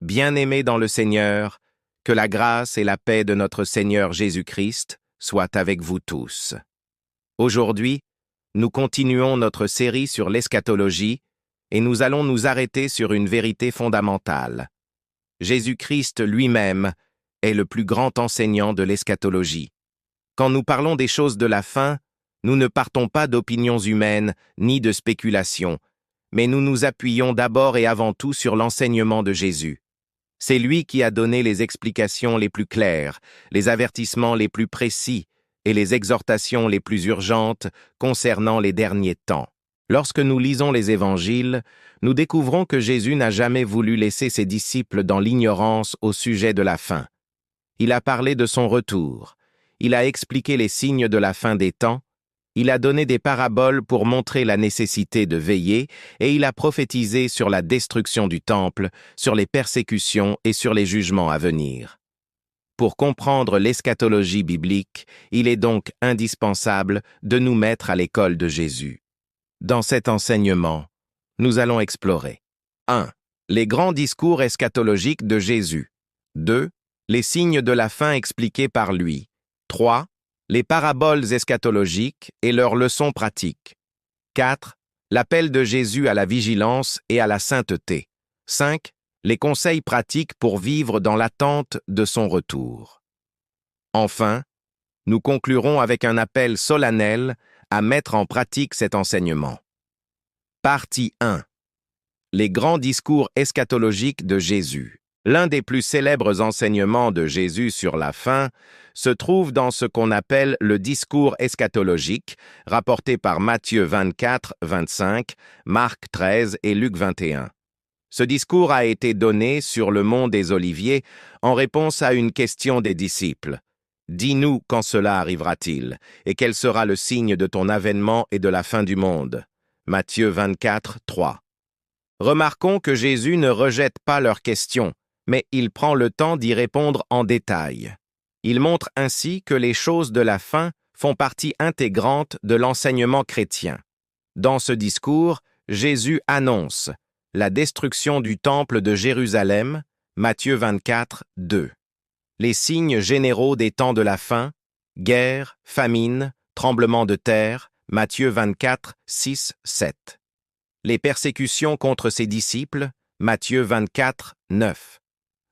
Bien-aimés dans le Seigneur, que la grâce et la paix de notre Seigneur Jésus-Christ soient avec vous tous. Aujourd'hui, nous continuons notre série sur l'eschatologie et nous allons nous arrêter sur une vérité fondamentale. Jésus-Christ lui-même est le plus grand enseignant de l'eschatologie. Quand nous parlons des choses de la fin, nous ne partons pas d'opinions humaines ni de spéculations, mais nous nous appuyons d'abord et avant tout sur l'enseignement de Jésus. C'est lui qui a donné les explications les plus claires, les avertissements les plus précis et les exhortations les plus urgentes concernant les derniers temps. Lorsque nous lisons les évangiles, nous découvrons que Jésus n'a jamais voulu laisser ses disciples dans l'ignorance au sujet de la fin. Il a parlé de son retour, il a expliqué les signes de la fin des temps, il a donné des paraboles pour montrer la nécessité de veiller et il a prophétisé sur la destruction du temple, sur les persécutions et sur les jugements à venir. Pour comprendre l'eschatologie biblique, il est donc indispensable de nous mettre à l'école de Jésus. Dans cet enseignement, nous allons explorer 1. Les grands discours eschatologiques de Jésus. 2. Les signes de la fin expliqués par lui. 3. Les paraboles eschatologiques et leurs leçons pratiques. 4. L'appel de Jésus à la vigilance et à la sainteté. 5. Les conseils pratiques pour vivre dans l'attente de son retour. Enfin, nous conclurons avec un appel solennel à mettre en pratique cet enseignement. Partie 1. Les grands discours eschatologiques de Jésus. L'un des plus célèbres enseignements de Jésus sur la fin se trouve dans ce qu'on appelle le discours eschatologique, rapporté par Matthieu 24, 25, Marc 13 et Luc 21. Ce discours a été donné sur le mont des Oliviers en réponse à une question des disciples. « Dis-nous quand cela arrivera-t-il, et quel sera le signe de ton avènement et de la fin du monde » Matthieu 24, 3. Remarquons que Jésus ne rejette pas leurs questions, mais il prend le temps d'y répondre en détail. Il montre ainsi que les choses de la fin font partie intégrante de l'enseignement chrétien. Dans ce discours, Jésus annonce la destruction du temple de Jérusalem, Matthieu 24, 2. Les signes généraux des temps de la fin, guerre, famine, tremblement de terre, Matthieu 24, 6, 7. Les persécutions contre ses disciples, Matthieu 24, 9.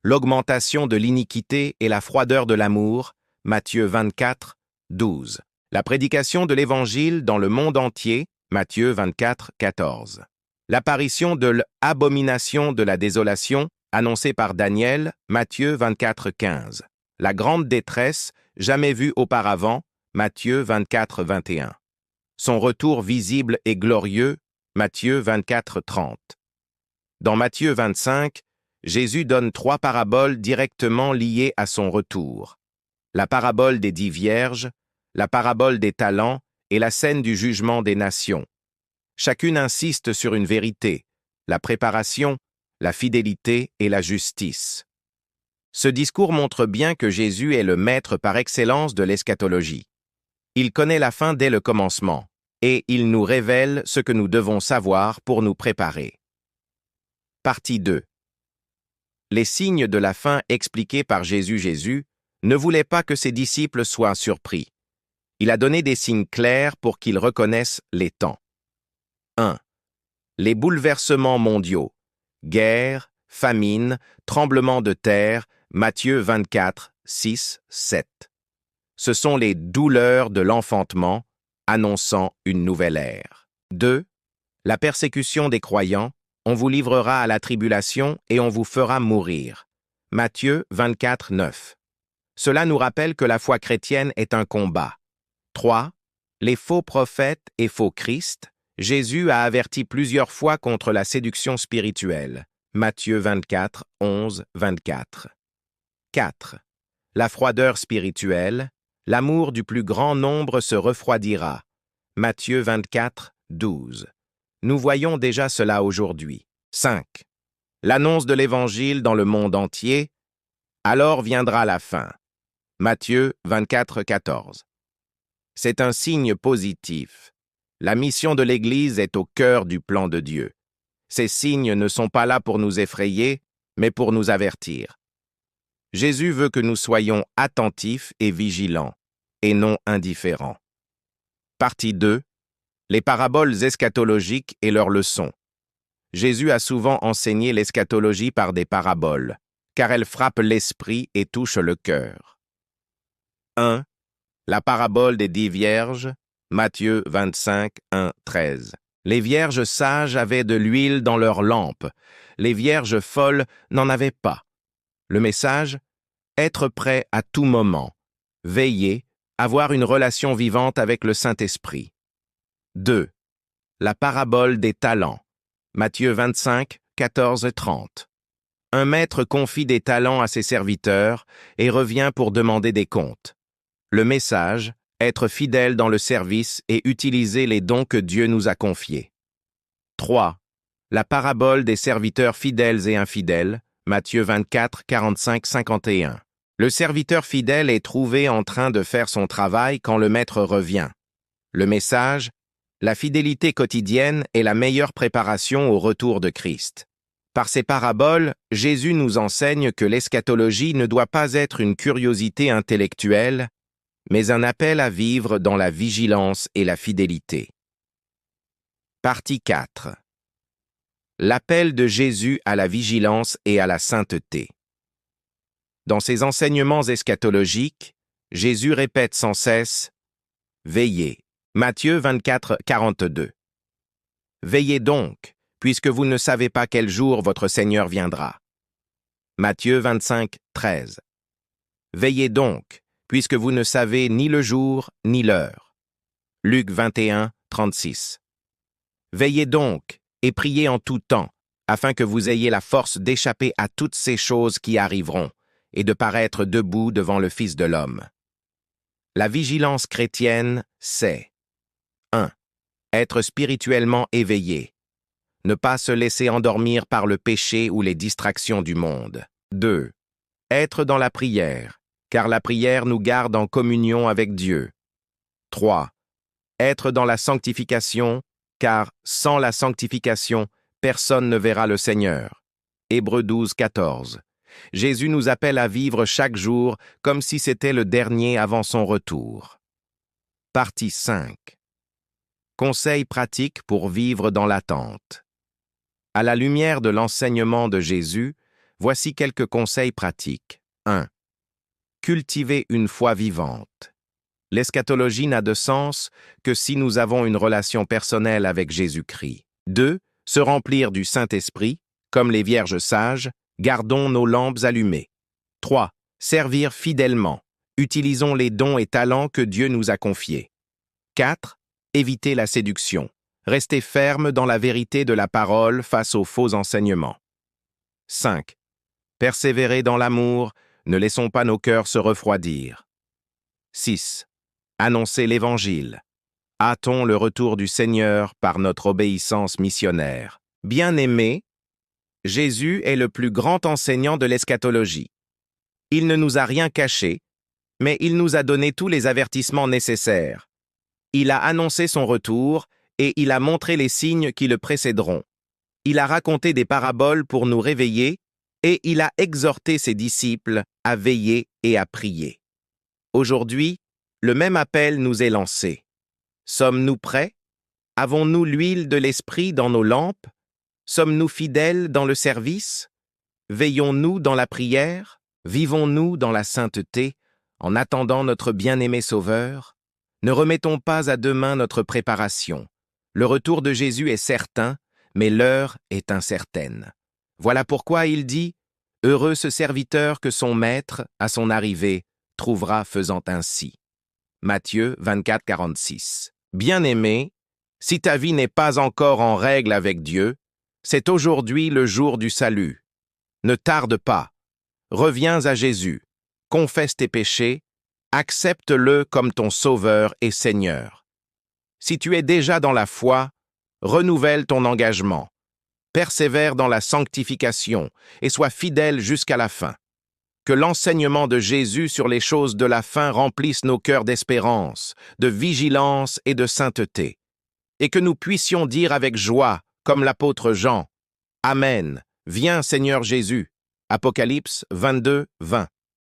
L'augmentation de l'iniquité et la froideur de l'amour, Matthieu 24, 12. La prédication de l'Évangile dans le monde entier, Matthieu 24, 14. L'apparition de l'abomination de la désolation, annoncée par Daniel, Matthieu 24, 15. La grande détresse, jamais vue auparavant, Matthieu 24, 21. Son retour visible et glorieux, Matthieu 24, 30. Dans Matthieu 25, Jésus donne 3 paraboles directement liées à son retour. La parabole des 10 vierges, la parabole des talents et la scène du jugement des nations. Chacune insiste sur une vérité, la préparation, la fidélité et la justice. Ce discours montre bien que Jésus est le maître par excellence de l'eschatologie. Il connaît la fin dès le commencement, et il nous révèle ce que nous devons savoir pour nous préparer. Partie 2. Les signes de la fin expliqués par Jésus ne voulait pas que ses disciples soient surpris. Il a donné des signes clairs pour qu'ils reconnaissent les temps. 1. Les bouleversements mondiaux. Guerre, famine, tremblement de terre, Matthieu 24, 6, 7. Ce sont les douleurs de l'enfantement, annonçant une nouvelle ère. 2. La persécution des croyants. On vous livrera à la tribulation et on vous fera mourir. Matthieu 24, 9. Cela nous rappelle que la foi chrétienne est un combat. 3. Les faux prophètes et faux Christ. Jésus a averti plusieurs fois contre la séduction spirituelle. Matthieu 24, 11, 24. 4. La froideur spirituelle. L'amour du plus grand nombre se refroidira. Matthieu 24, 12. Nous voyons déjà cela aujourd'hui. 5. L'annonce de l'Évangile dans le monde entier. Alors viendra la fin. Matthieu 24, 14. C'est un signe positif. La mission de l'Église est au cœur du plan de Dieu. Ces signes ne sont pas là pour nous effrayer, mais pour nous avertir. Jésus veut que nous soyons attentifs et vigilants, et non indifférents. Partie 2. Les paraboles eschatologiques et leurs leçons. Jésus a souvent enseigné l'eschatologie par des paraboles, car elles frappent l'esprit et touchent le cœur. 1. La parabole des 10 vierges, Matthieu 25, 1, 13. Les vierges sages avaient de l'huile dans leurs lampes, les vierges folles n'en avaient pas. Le message: être prêt à tout moment, veiller, avoir une relation vivante avec le Saint-Esprit. 2. La parabole des talents, Matthieu 25, 14 et 30. Un maître confie des talents à ses serviteurs et revient pour demander des comptes. Le message: être fidèle dans le service et utiliser les dons que Dieu nous a confiés. 3. La parabole des serviteurs fidèles et infidèles, Matthieu 24, 45, 51. Le serviteur fidèle est trouvé en train de faire son travail quand le maître revient. Le message: la fidélité quotidienne est la meilleure préparation au retour de Christ. Par ces paraboles, Jésus nous enseigne que l'eschatologie ne doit pas être une curiosité intellectuelle, mais un appel à vivre dans la vigilance et la fidélité. Partie 4. L'appel de Jésus à la vigilance et à la sainteté. Dans ses enseignements eschatologiques, Jésus répète sans cesse « Veillez ». Matthieu 24, 42. Veillez donc, puisque vous ne savez pas quel jour votre Seigneur viendra. Matthieu 25, 13. Veillez donc, puisque vous ne savez ni le jour ni l'heure. Luc 21, 36. Veillez donc et priez en tout temps, afin que vous ayez la force d'échapper à toutes ces choses qui arriveront et de paraître debout devant le Fils de l'homme. La vigilance chrétienne, c'est 1. Être spirituellement éveillé. Ne pas se laisser endormir par le péché ou les distractions du monde. 2. Être dans la prière, car la prière nous garde en communion avec Dieu. 3. Être dans la sanctification, car sans la sanctification, personne ne verra le Seigneur. Hébreux 12, 14. Jésus nous appelle à vivre chaque jour comme si c'était le dernier avant son retour. Partie 5. Conseils pratiques pour vivre dans l'attente. À la lumière de l'enseignement de Jésus, voici quelques conseils pratiques. 1. Cultiver une foi vivante. L'eschatologie n'a de sens que si nous avons une relation personnelle avec Jésus-Christ. 2. Se remplir du Saint-Esprit, comme les vierges sages, gardons nos lampes allumées. 3. Servir fidèlement. Utilisons les dons et talents que Dieu nous a confiés. 4. Éviter la séduction. Rester ferme dans la vérité de la parole face aux faux enseignements. 5. Persévérer dans l'amour, ne laissons pas nos cœurs se refroidir. 6. Annoncer l'Évangile. Hâtons le retour du Seigneur par notre obéissance missionnaire. Bien-aimés, Jésus est le plus grand enseignant de l'eschatologie. Il ne nous a rien caché, mais il nous a donné tous les avertissements nécessaires. Il a annoncé son retour et il a montré les signes qui le précéderont. Il a raconté des paraboles pour nous réveiller et il a exhorté ses disciples à veiller et à prier. Aujourd'hui, le même appel nous est lancé. Sommes-nous prêts? Avons-nous l'huile de l'Esprit dans nos lampes? Sommes-nous fidèles dans le service? Veillons-nous dans la prière? Vivons-nous dans la sainteté en attendant notre bien-aimé Sauveur? Ne remettons pas à demain notre préparation. Le retour de Jésus est certain, mais l'heure est incertaine. Voilà pourquoi il dit « Heureux ce serviteur que son maître, à son arrivée, trouvera faisant ainsi. » Matthieu 24, 46. Bien-aimé, si ta vie n'est pas encore en règle avec Dieu, c'est aujourd'hui le jour du salut. Ne tarde pas. Reviens à Jésus. Confesse tes péchés. Accepte-le comme ton Sauveur et Seigneur. Si tu es déjà dans la foi, renouvelle ton engagement. Persévère dans la sanctification et sois fidèle jusqu'à la fin. Que l'enseignement de Jésus sur les choses de la fin remplisse nos cœurs d'espérance, de vigilance et de sainteté. Et que nous puissions dire avec joie, comme l'apôtre Jean, « Amen, viens Seigneur Jésus ». Apocalypse 22, 20.